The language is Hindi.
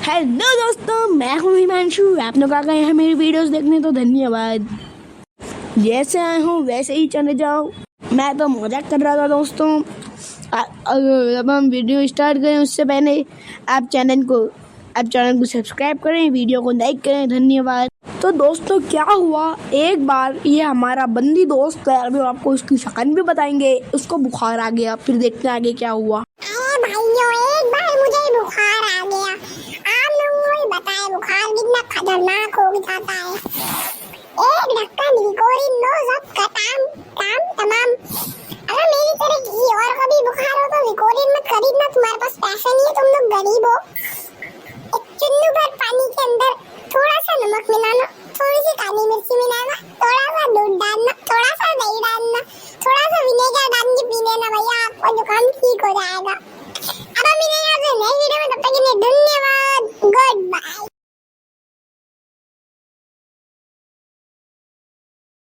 हेलो दोस्तों, मैं हूँ हिमांशु। आप लोग आ गए हैं मेरी वीडियोस देखने, तो धन्यवाद। जैसे आए हूँ वैसे ही चले जाओ। मैं तो मजाक कर रहा था दोस्तों। अब हम वीडियो स्टार्ट करें उससे पहले आप चैनल को सब्सक्राइब करें, वीडियो को लाइक करें। धन्यवाद। तो दोस्तों क्या हुआ, एक बार ये हमारा बंदी दोस्त है, अभी आपको उसकी शक्ल भी बताएंगे। उसको बुखार आ गया, फिर देखते हैं आगे क्या हुआ। अरे भाइयों, एक बार मुझे बुखार आ गया। आप लोगों को ही बताए बुखार कितना खतरनाक हो जाता है। एक ढक्कन लिकोरिन लो, सब काम तमाम। अगर मेरी तरह किसी और को भी बुखार हो तो लिकोरिन मत खरीदना, तुम्हारे पास पैसे नहीं है, तुम लोग गरीब हो।